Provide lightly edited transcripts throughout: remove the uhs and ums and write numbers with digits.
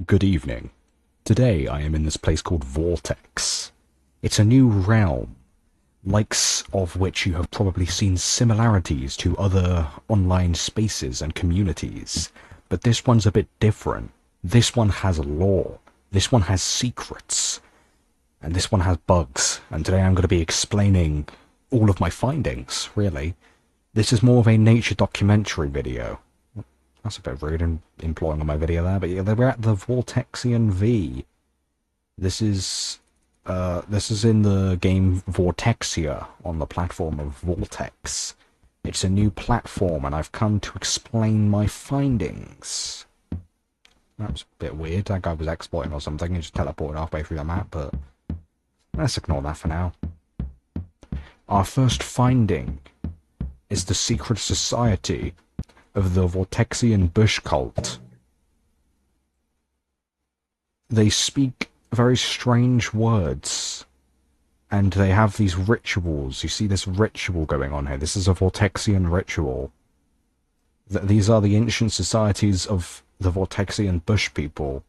Good evening. Today I am in this place called Vortex. It's a new realm, likes of which you have probably seen similarities to other online spaces and communities, but this one's a bit different. This one has lore, this one has secrets, and this one has bugs, and today I'm going to be explaining all of my findings, really. This is more of a nature documentary video. That's a bit rude and imploring on my video there, but yeah, we're at the Vortexian V. This is in the game Vortexia on the platform of Vortex. It's a new platform, and I've come to explain my findings. That was a bit weird. That guy was exploiting or something and just teleported halfway through the map, but let's ignore that for now. Our first finding is the secret society of the Vortexian bush cult. They speak very strange words, and they have these rituals. You see this ritual going on here. This is a Vortexian ritual. These are the ancient societies of the Vortexian bush people.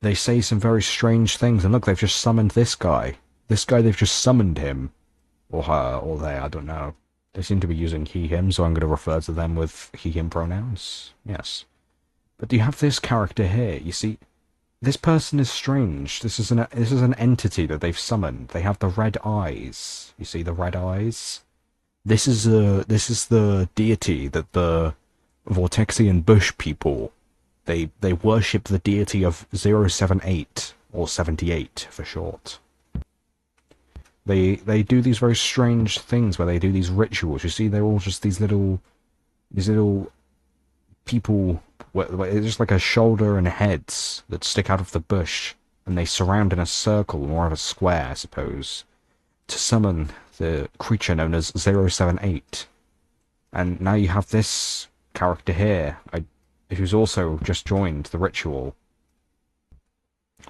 They say some very strange things, and look, they've just summoned this guy. This guy, they've just summoned him. Or her, or they, I don't know. They seem to be using he, him, so I'm going to refer to them with he, him pronouns. Yes. But you have this character here. You see, this person is strange. This is an entity that they've summoned. They have the red eyes. You see the red eyes? This is the deity that the Vortexian bush people, they worship the deity of 078, or 78 for short. They do these very strange things where they do these rituals. You see, they're all just these little people. It's just like a shoulder and heads that stick out of the bush, and they surround in a circle, more of a square, I suppose, to summon the creature known as 078. And now you have this character here, who's also just joined the ritual.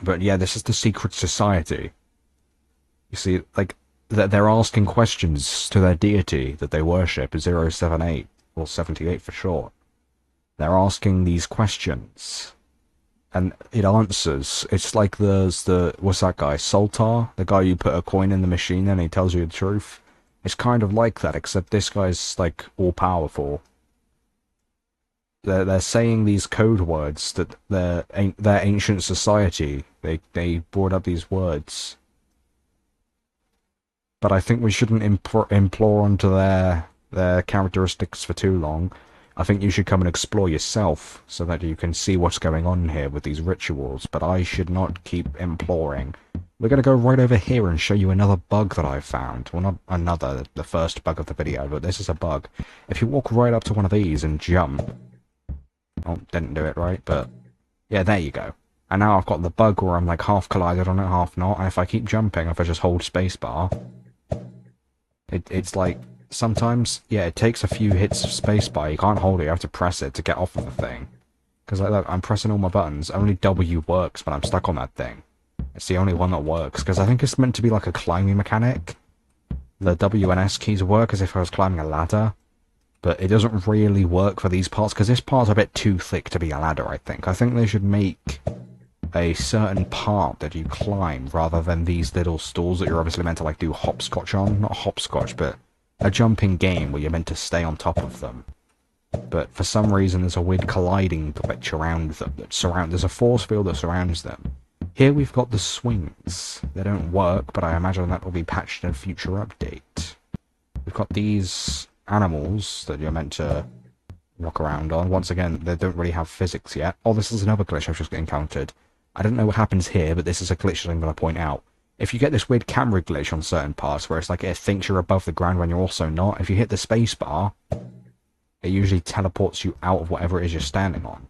But yeah, this is the secret society. You see, like, they're asking questions to their deity that they worship, 078, or 78 for short. They're asking these questions, and it answers. It's like there's what's that guy, Soltar? The guy you put a coin in the machine and he tells you the truth? It's kind of like that, except this guy's, like, all-powerful. They're saying these code words that their ancient society, they brought up these words. But I think we shouldn't implore onto their characteristics for too long. I think you should come and explore yourself, so that you can see what's going on here with these rituals, but I should not keep imploring. We're going to go right over here and show you another bug that I've found. Well, not another, the first bug of the video, but this is a bug. If you walk right up to one of these and jump... Oh, didn't do it right, but... yeah, there you go. And now I've got the bug where I'm like half collided on it, half not, and if I keep jumping, if I just hold spacebar... It's like, sometimes, yeah, it takes a few hits of spacebar, you can't hold it, you have to press it to get off of the thing. Because, like, look, I'm pressing all my buttons, only W works, but I'm stuck on that thing. It's the only one that works, because I think it's meant to be like a climbing mechanic. The W and S keys work as if I was climbing a ladder, but it doesn't really work for these parts, because this part's a bit too thick to be a ladder, I think. I think they should make a certain part that you climb, rather than these little stalls that you're obviously meant to, like, do hopscotch on. Not hopscotch, but a jumping game where you're meant to stay on top of them. But for some reason there's a weird colliding glitch around them there's a force field that surrounds them. Here we've got the swings. They don't work, but I imagine that will be patched in a future update. We've got these animals that you're meant to walk around on. Once again, they don't really have physics yet. Oh, this is another glitch I've just encountered. I don't know what happens here, but this is a glitch that I'm going to point out. If you get this weird camera glitch on certain parts, where it's like it thinks you're above the ground when you're also not, if you hit the space bar, it usually teleports you out of whatever it is you're standing on.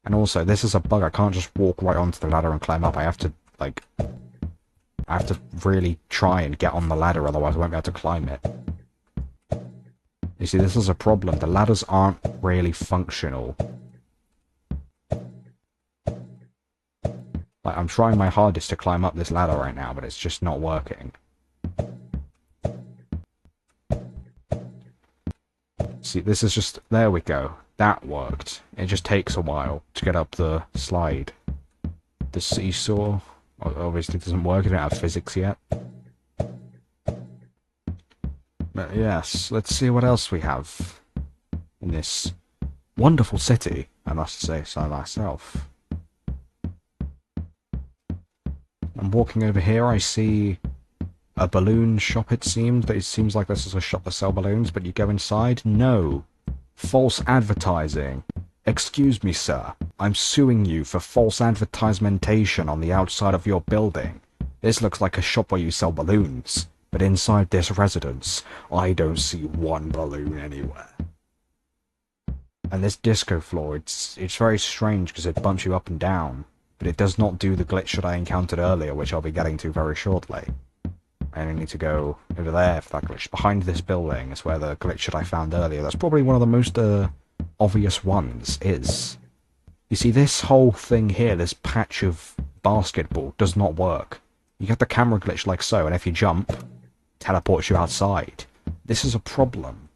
And also, this is a bug, I can't just walk right onto the ladder and climb up. I have to, like... I have to really try and get on the ladder, otherwise I won't be able to climb it. You see, this is a problem. The ladders aren't really functional. Like, I'm trying my hardest to climb up this ladder right now, but it's just not working. See, this is just... there we go. That worked. It just takes a while to get up the slide. The seesaw obviously doesn't work. I don't have physics yet. But yes, let's see what else we have in this wonderful city, I must say so myself. I'm walking over here, I see a balloon shop, it seems. It seems like this is a shop that sells balloons, but you go inside, no. False advertising. Excuse me, sir. I'm suing you for false advertisementation on the outside of your building. This looks like a shop where you sell balloons, but inside this residence, I don't see one balloon anywhere. And this disco floor, it's very strange because it bumps you up and down, but it does not do the glitch that I encountered earlier, which I'll be getting to very shortly. I only need to go over there for that glitch. Behind this building is where the glitch that I found earlier. That's probably one of the most obvious ones is. You see, this whole thing here, this patch of basketball, does not work. You get the camera glitch like so, and if you jump, it teleports you outside. This is a problem.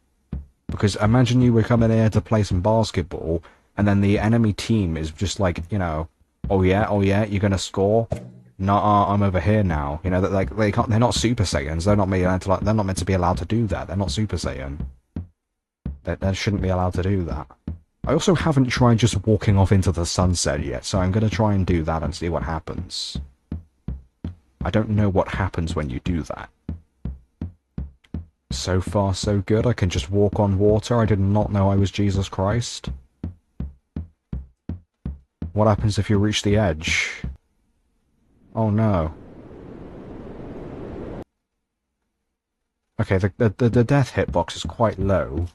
Because imagine you were coming here to play some basketball, and then the enemy team is just like, you know, oh yeah, you're gonna score? Nah, I'm over here now. You know, that like they're not Super Saiyans. They're not meant to be allowed to do that. They're not Super Saiyan. They shouldn't be allowed to do that. I also haven't tried just walking off into the sunset yet, so I'm gonna try and do that and see what happens. I don't know what happens when you do that. So far, so good. I can just walk on water. I did not know I was Jesus Christ. What happens if you reach the edge? Oh no. Okay, the death hitbox is quite low,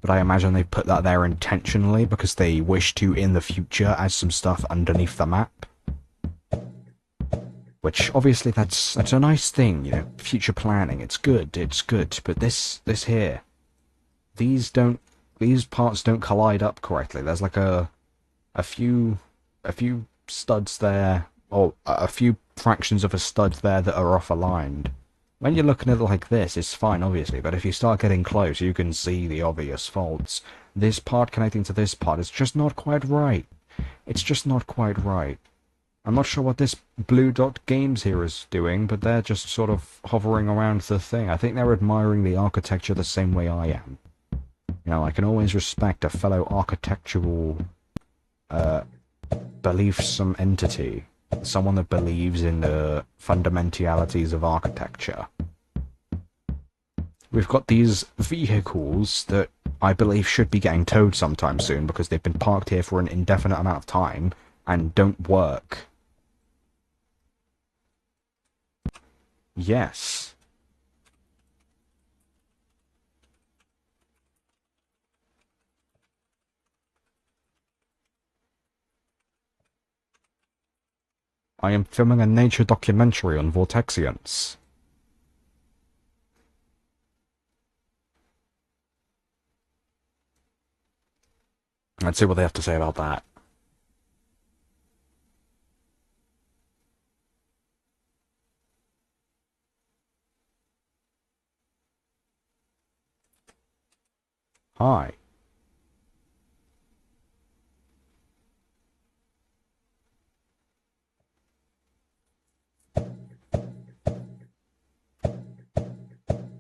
but I imagine they put that there intentionally because they wish to, in the future, add some stuff underneath the map. Which, obviously, that's a nice thing, you know, future planning. It's good, but this here, these parts don't collide up correctly. There's like a few studs there, or a few fractions of a stud there that are off aligned. When you're looking at it like this, it's fine, obviously, but if you start getting close, you can see the obvious faults. This part connecting to this part is just not quite right. It's just not quite right. I'm not sure what this Blue Dot Games here is doing, but they're just sort of hovering around the thing. I think they're admiring the architecture the same way I am. You know, I can always respect a fellow architectural, beliefsome entity. Someone that believes in the fundamentalities of architecture. We've got these vehicles that I believe should be getting towed sometime soon because they've been parked here for an indefinite amount of time and don't work. Yes. I am filming a nature documentary on Vortexians. Let's see what they have to say about that. Hi.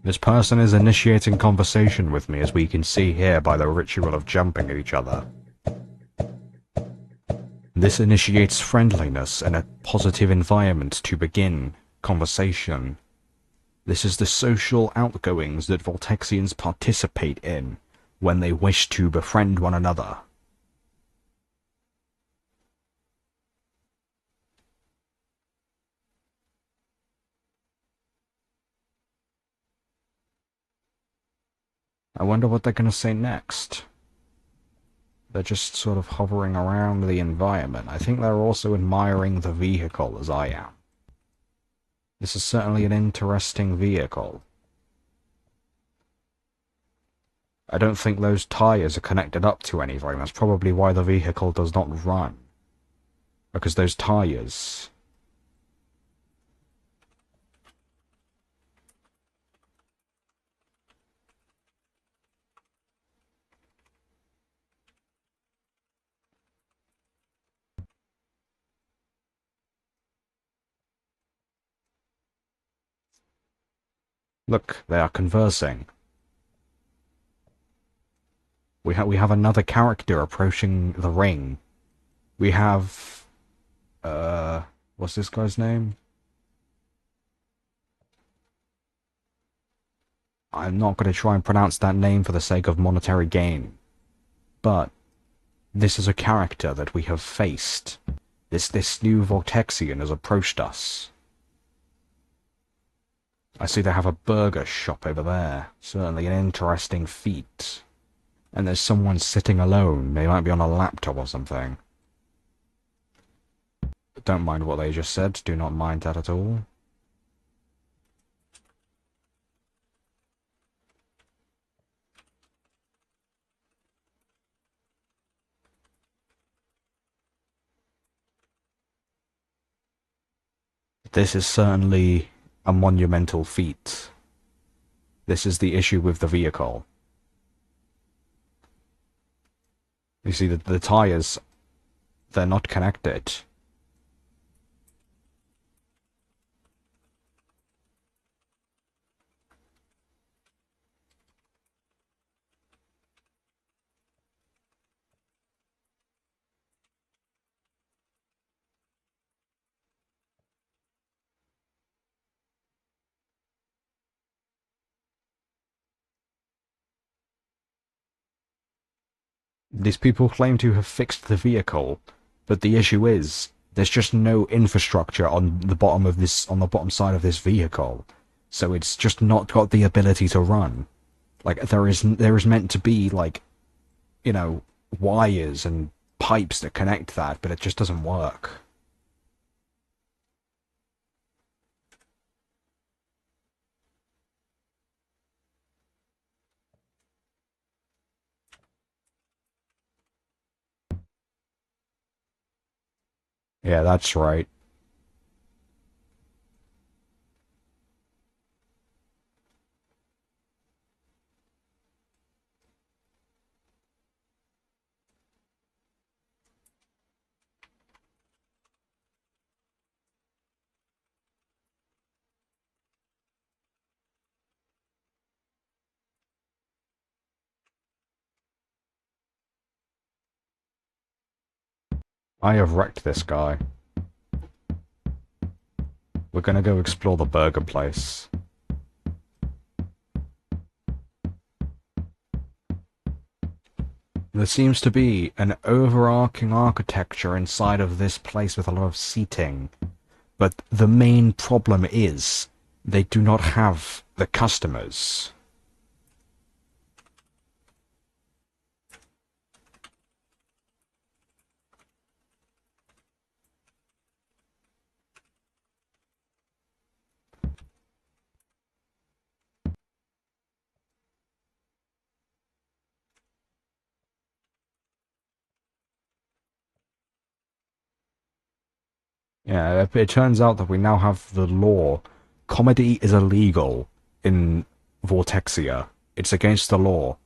This person is initiating conversation with me, as we can see here by the ritual of jumping at each other. This initiates friendliness and a positive environment to begin conversation. This is the social outgoings that Vortexians participate in when they wish to befriend one another. I wonder what they're going to say next. They're just sort of hovering around the environment. I think they're also admiring the vehicle as I am. This is certainly an interesting vehicle. I don't think those tyres are connected up to anything. That's probably why the vehicle does not run. Because those tyres... Look, they are conversing. We have another character approaching the ring. We have what's this guy's name? I'm not going to try and pronounce that name for the sake of monetary gain. But this is a character that we have faced. This new Vortexian has approached us. I see they have a burger shop over there. Certainly an interesting feat. And there's someone sitting alone. They might be on a laptop or something. Don't mind what they just said. Do not mind that at all. This is certainly a monumental feat. This is the issue with the vehicle. You see, the tires, they're not connected. These people claim to have fixed the vehicle, but the issue is there's just no infrastructure on the bottom side of this vehicle, so it's just not got the ability to run. Like there is meant to be like, you know, wires and pipes that connect that, but it just doesn't work. Yeah, that's right. I have wrecked this guy. We're gonna go explore the burger place. There seems to be an overarching architecture inside of this place with a lot of seating. But the main problem is they do not have the customers. Yeah, it turns out that we now have the law. Comedy is illegal in Vortexia. It's against the law.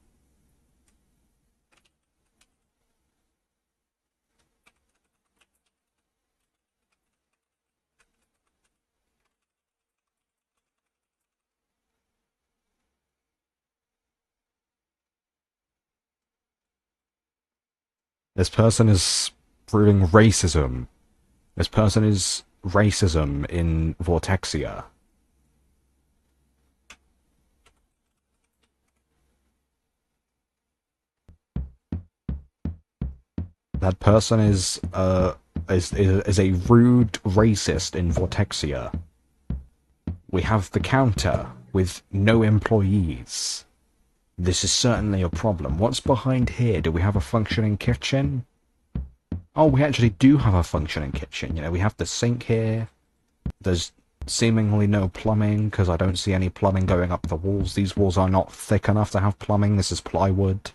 This person is proving racism. This person is racism in Vortexia. That person is a rude racist in Vortexia. We have the counter with no employees. This is certainly a problem. What's behind here? Do we have a functioning kitchen? Oh, we actually do have a functioning kitchen. You know, we have the sink here. There's seemingly no plumbing, because I don't see any plumbing going up the walls. These walls are not thick enough to have plumbing. This is plywood.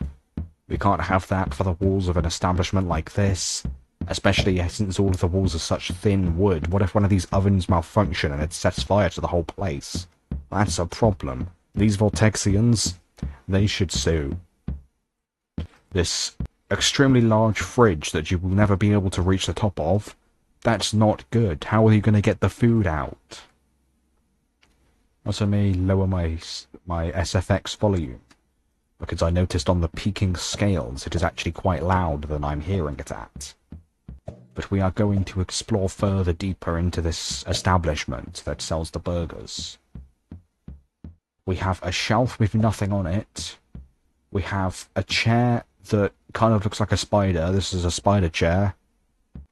We can't have that for the walls of an establishment like this. Especially since all of the walls are such thin wood. What if one of these ovens malfunction and it sets fire to the whole place? That's a problem. These Vortexians, they should sue. This extremely large fridge that you will never be able to reach the top of, that's not good. How are you going to get the food out? Also may lower my SFX volume, because I noticed on the peaking scales it is actually quite loud than I'm hearing it at. But we are going to explore further deeper into this establishment that sells the burgers. We have a shelf with nothing on it. We have a chair that kind of looks like a spider. This is a spider chair.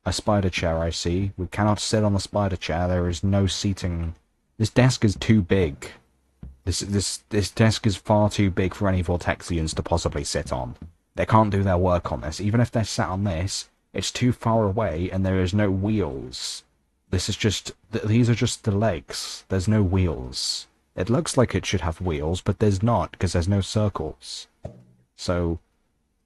A spider chair, I see. We cannot sit on the spider chair. There is no seating. This desk is too big. This desk is far too big for any Vortexians to possibly sit on. They can't do their work on this. Even if they're sat on this, it's too far away and there is no wheels. This is just... These are just the legs. There's no wheels. It looks like it should have wheels, but there's not, because there's no circles. So,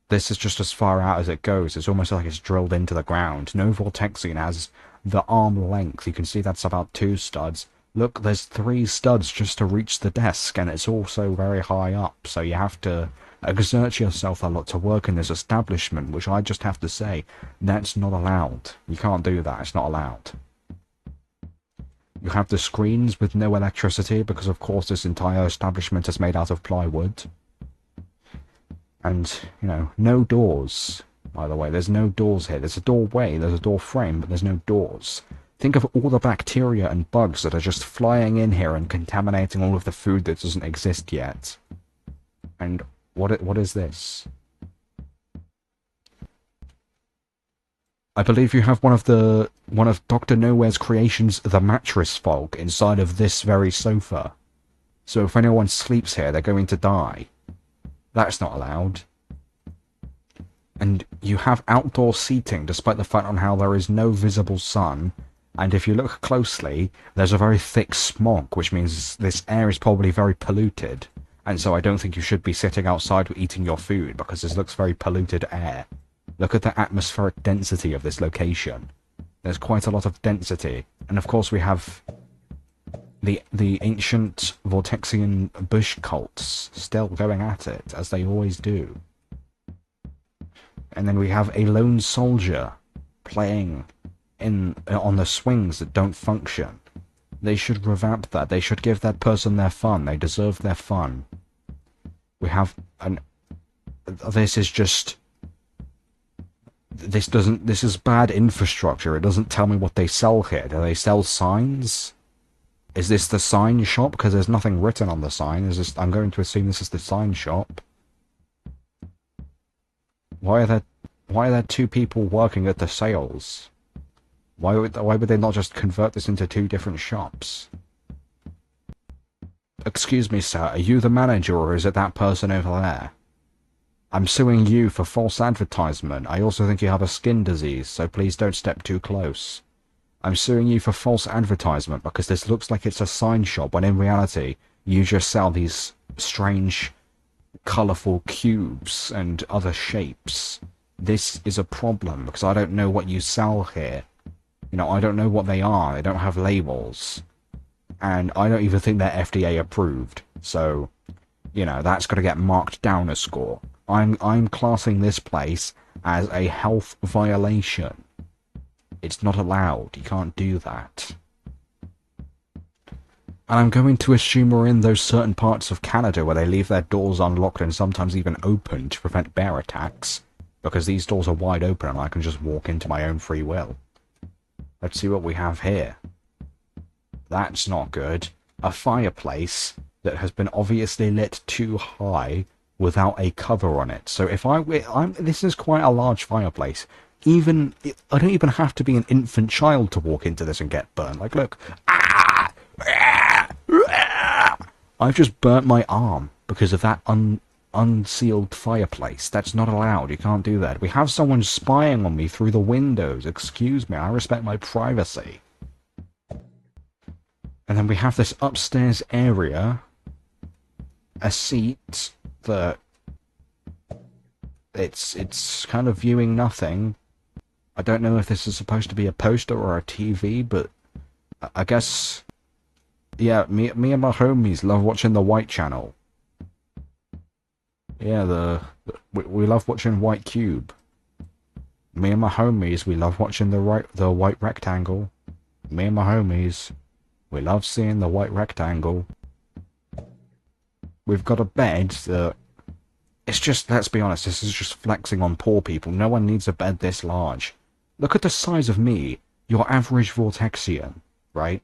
this is just as far out as it goes. It's almost like it's drilled into the ground. No Vortexian has the arm length. You can see that's about 2 studs. Look, there's 3 studs just to reach the desk, and it's also very high up, so you have to exert yourself a lot to work in this establishment, which I just have to say, that's not allowed. You can't do that, it's not allowed. You have the screens with no electricity, because of course this entire establishment is made out of plywood. And, you know, no doors, by the way. There's no doors here. There's a doorway, there's a door frame, but there's no doors. Think of all the bacteria and bugs that are just flying in here and contaminating all of the food that doesn't exist yet. And what is this? I believe you have one of Dr. Nowhere's creations, the mattress fog, inside of this very sofa. So if anyone sleeps here, they're going to die. That's not allowed. And you have outdoor seating, despite the fact on how there is no visible sun. And if you look closely, there's a very thick smog, which means this air is probably very polluted. And so I don't think you should be sitting outside eating your food, because this looks very polluted air. Look at the atmospheric density of this location. There's quite a lot of density. And of course we have the ancient Vortexian bush cults still going at it, as they always do. And then we have a lone soldier playing on the swings that don't function. They should revamp that. They should give that person their fun. They deserve their fun. We have this is just... This is bad infrastructure. It doesn't tell me what they sell here. Do they sell signs? Is this the sign shop? Because there's nothing written on the sign. I'm going to assume this is the sign shop. Why are there 2 people working at the sales? Why would they not just convert this into 2 different shops? Excuse me, sir, are you the manager, or is it that person over there? I'm suing you for false advertisement. I also think you have a skin disease, so please don't step too close. I'm suing you for false advertisement because this looks like it's a sign shop, when in reality, you just sell these strange, colourful cubes and other shapes. This is a problem, because I don't know what you sell here. You know, I don't know what they are. They don't have labels. And I don't even think they're FDA approved. So, you know, that's got to get marked down a score. I'm classing this place as a health violation. It's not allowed. You can't do that. And I'm going to assume we're in those certain parts of Canada where they leave their doors unlocked and sometimes even open to prevent bear attacks. Because these doors are wide open and I can just walk into my own free will. Let's see what we have here. That's not good. A fireplace that has been obviously lit too high without a cover on it. So if this is quite a large fireplace. I don't even have to be an infant child to walk into this and get burnt. Like, look. I've just burnt my arm because of that unsealed fireplace. That's not allowed. You can't do that. We have someone spying on me through the windows. Excuse me. I respect my privacy. And then we have this upstairs area. A seat that it's kind of viewing nothing. I don't know if this is supposed to be a poster or a TV, but I guess, yeah, me and my homies love watching the White Channel. Yeah, we love watching White Cube. Me and my homies, we love watching the White Rectangle. Me and my homies, we love seeing the White Rectangle. We've got a bed that... It's just, let's be honest, this is just flexing on poor people. No one needs a bed this large. Look at the size of me, your average Vortexian, right?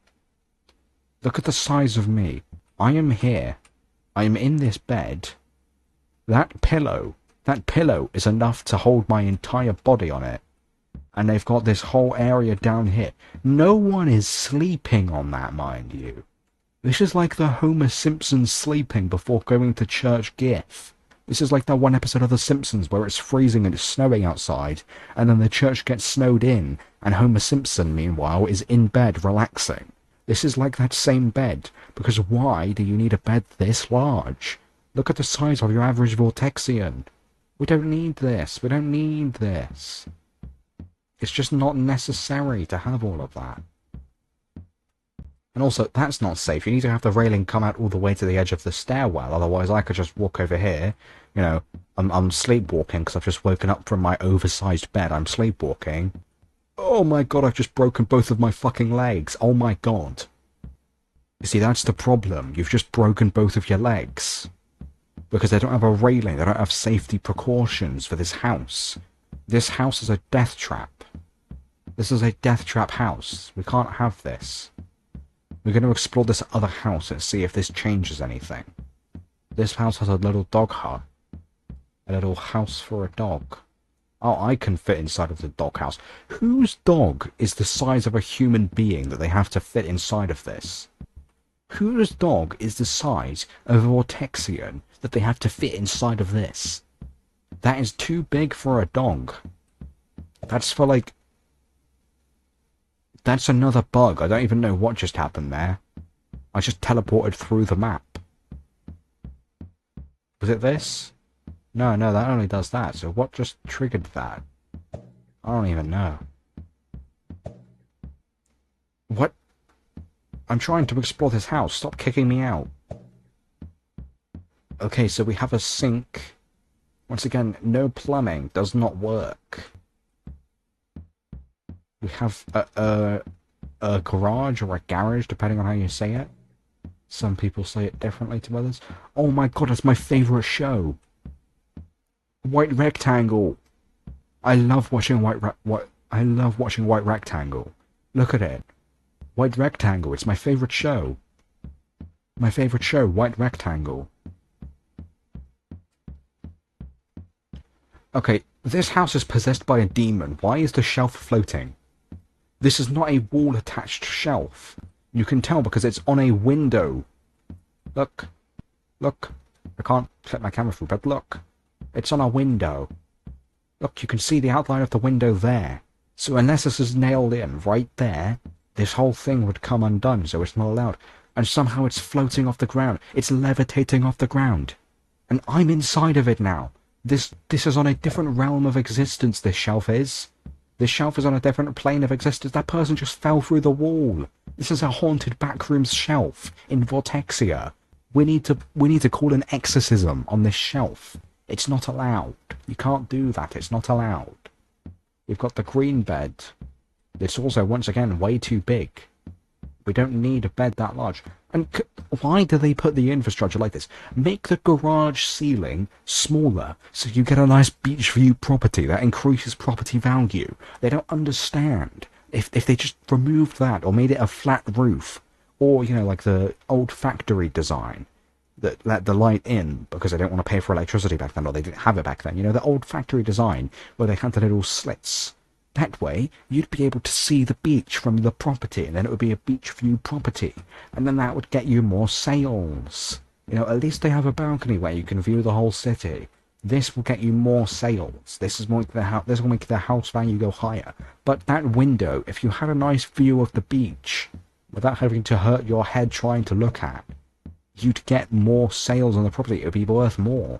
Look at the size of me. I am here. I am in this bed. That pillow is enough to hold my entire body on it. And they've got this whole area down here. No one is sleeping on that, mind you. This is like the Homer Simpson sleeping before going to church gif. This is like that one episode of The Simpsons where it's freezing and it's snowing outside, and then the church gets snowed in, and Homer Simpson, meanwhile, is in bed relaxing. This is like that same bed, because why do you need a bed this large? Look at the size of your average Vortexian. We don't need this. We don't need this. It's just not necessary to have all of that. And also, that's not safe. You need to have the railing come out all the way to the edge of the stairwell, otherwise I could just walk over here. You know, I'm sleepwalking because I've just woken up from my oversized bed. I'm sleepwalking. Oh my god, I've just broken both of my fucking legs. Oh my god. You see, that's the problem. You've just broken both of your legs. Because they don't have a railing, they don't have safety precautions for this house. This house is a death trap. This is a death trap house. We can't have this. We're going to explore this other house and see if this changes anything. This house has a little dog hut. A little house for a dog. Oh, I can fit inside of the doghouse. Whose dog is the size of a human being that they have to fit inside of this? Whose dog is the size of a Vortexian that they have to fit inside of this? That is too big for a dog. That's for like... That's another bug. I don't even know what just happened there. I just teleported through the map. Was it this? No, that only does that. So what just triggered that? I don't even know. What? I'm trying to explore this house. Stop kicking me out. Okay, so we have a sink. Once again, no plumbing. Does not work. We have a garage or a garage, depending on how you say it. Some people say it differently to others. Oh my god, that's my favourite show. White Rectangle. I love watching White Rectangle. Look at it. White Rectangle. It's my favourite show. My favourite show, White Rectangle. Okay, this house is possessed by a demon. Why is the shelf floating? This is not a wall-attached shelf. You can tell because it's on a window. Look. Look. I can't flip my camera through, but look. It's on a window. Look, you can see the outline of the window there. So unless this is nailed in right there, this whole thing would come undone, so it's not allowed. And somehow it's floating off the ground. It's levitating off the ground. And I'm inside of it now. This is on a different realm of existence, this shelf is. This shelf is on a different plane of existence. That person just fell through the wall. This is a haunted backrooms shelf in Vortexia. We need to call an exorcism on this shelf. It's not allowed. You can't do that. It's not allowed. We've got the green bed. It's also, once again, way too big. We don't need a bed that large. And why do they put the infrastructure like this? Make the garage ceiling smaller so you get a nice beach view property that increases property value. They don't understand. If they just removed that or made it a flat roof, or, you know, like the old factory design that let the light in because they don't want to pay for electricity back then, or they didn't have it back then. You know, the old factory design where they had the little slits. That way, you'd be able to see the beach from the property, and then it would be a beach view property, and then that would get you more sales. You know, at least they have a balcony where you can view the whole city. This will get you more sales. This will make the house value go higher. But that window, if you had a nice view of the beach, without having to hurt your head trying to look at, you'd get more sales on the property. It would be worth more.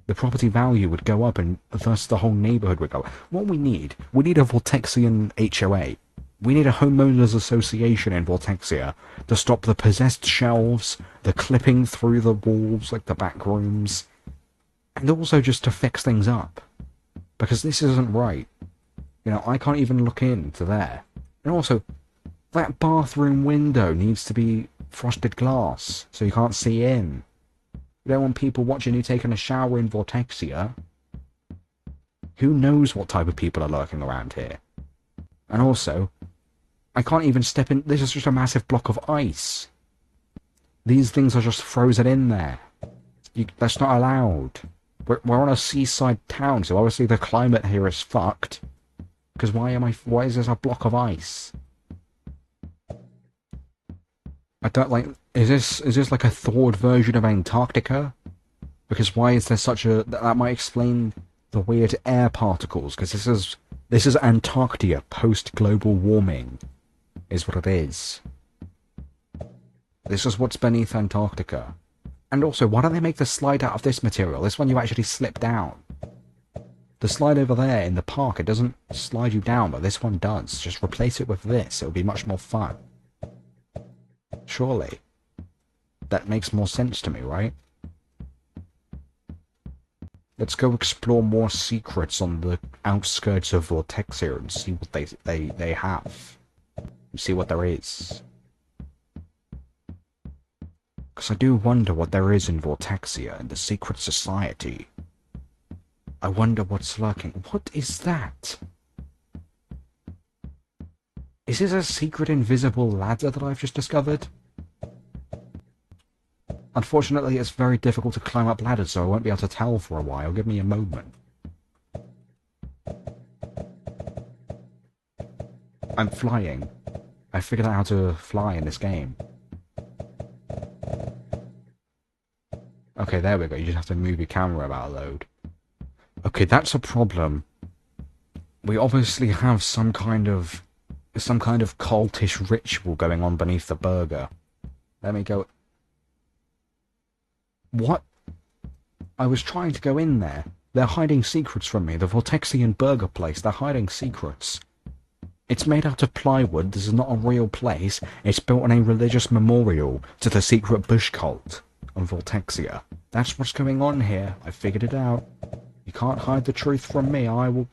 The property value would go up, and thus the whole neighbourhood would go up. What we need a Vortexian HOA. We need a homeowners association in Vortexia to stop the possessed shelves, the clipping through the walls like the back rooms, and also just to fix things up. Because this isn't right. You know, I can't even look into there. And also, that bathroom window needs to be frosted glass, so you can't see in. You don't want people watching you taking a shower in Vortexia. Who knows what type of people are lurking around here? And also, I can't even step in. This is just a massive block of ice. These things are just frozen in there. That's not allowed. We're on a seaside town, so obviously the climate here is fucked. Because why is there a block of ice? I don't like, is this like a thawed version of Antarctica? Because why is there such a, that might explain the weird air particles, because this is Antarctica post-global warming, is what it is. This is what's beneath Antarctica. And also, why don't they make the slide out of this material? This one you actually slip down. The slide over there in the park, it doesn't slide you down, but this one does. Just replace it with this, it'll be much more fun. Surely. That makes more sense to me, right? Let's go explore more secrets on the outskirts of Vortexia and see what they have. And see what there is. Because I do wonder what there is in Vortexia, in the secret society. I wonder what's lurking. What is that? Is this a secret invisible ladder that I've just discovered? Unfortunately, it's very difficult to climb up ladders, so I won't be able to tell for a while. Give me a moment. I'm flying. I figured out how to fly in this game. Okay, there we go. You just have to move your camera about a load. Okay, that's a problem. We obviously have some kind of cultish ritual going on beneath the burger. Let me go. What? I was trying to go in there. They're hiding secrets from me. The Vortexian burger place, they're hiding secrets. It's made out of plywood. This is not a real place. It's built on a religious memorial to the secret bush cult on Vortexia. That's what's going on here. I figured it out. You can't hide the truth from me. I will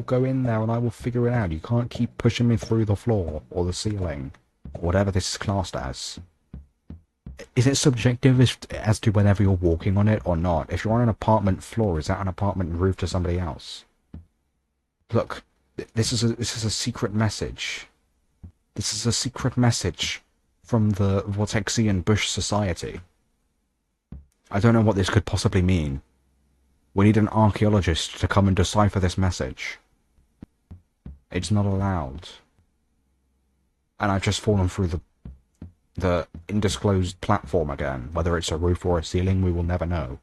go in there and I will figure it out. You can't keep pushing me through the floor or the ceiling, whatever this is classed as. Is it subjective as to whenever you're walking on it or not? If you're on an apartment floor, is that an apartment roof to somebody else? Look, this is a secret message. This is a secret message from the Vortexian Bush Society. I don't know what this could possibly mean. We need an archaeologist to come and decipher this message. It's not allowed. And I've just fallen through the undisclosed platform again. Whether it's a roof or a ceiling, we will never know.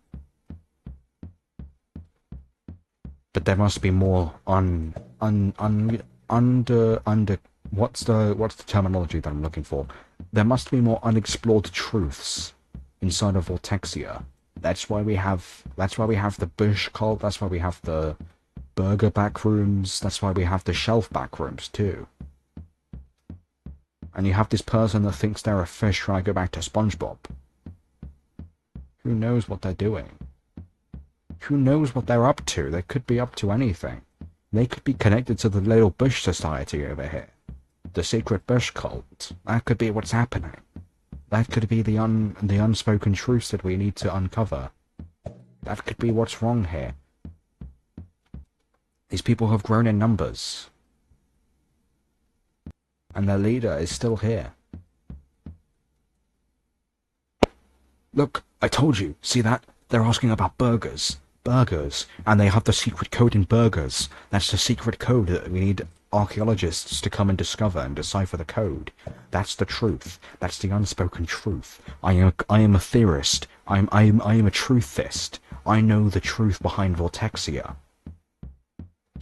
But there must be more under what's the terminology that I'm looking for? There must be more unexplored truths inside of Vortexia. That's why we have the bush cult, that's why we have the burger backrooms, that's why we have the shelf backrooms too. And you have this person that thinks they're a fish trying to go back to SpongeBob. Who knows what they're doing? Who knows what they're up to? They could be up to anything. They could be connected to the little bush society over here. The secret bush cult. That could be what's happening. That could be the unspoken truths that we need to uncover. That could be what's wrong here. These people have grown in numbers. And their leader is still here. Look, I told you. See that? They're asking about burgers. Burgers. And they have the secret code in burgers. That's the secret code that we need archaeologists to come and discover and decipher the code. That's the truth. That's the unspoken truth. I am a theorist. I am a truthist. I know the truth behind Vortexia.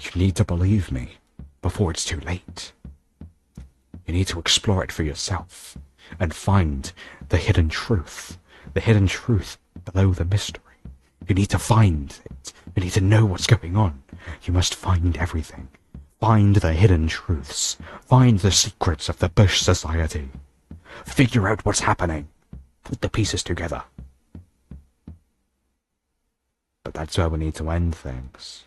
You need to believe me before it's too late. You need to explore it for yourself and find the hidden truth below the mystery. You need to find it. You need to know what's going on. You must find everything. Find the hidden truths. Find the secrets of the Bush Society. Figure out what's happening. Put the pieces together. But that's where we need to end things.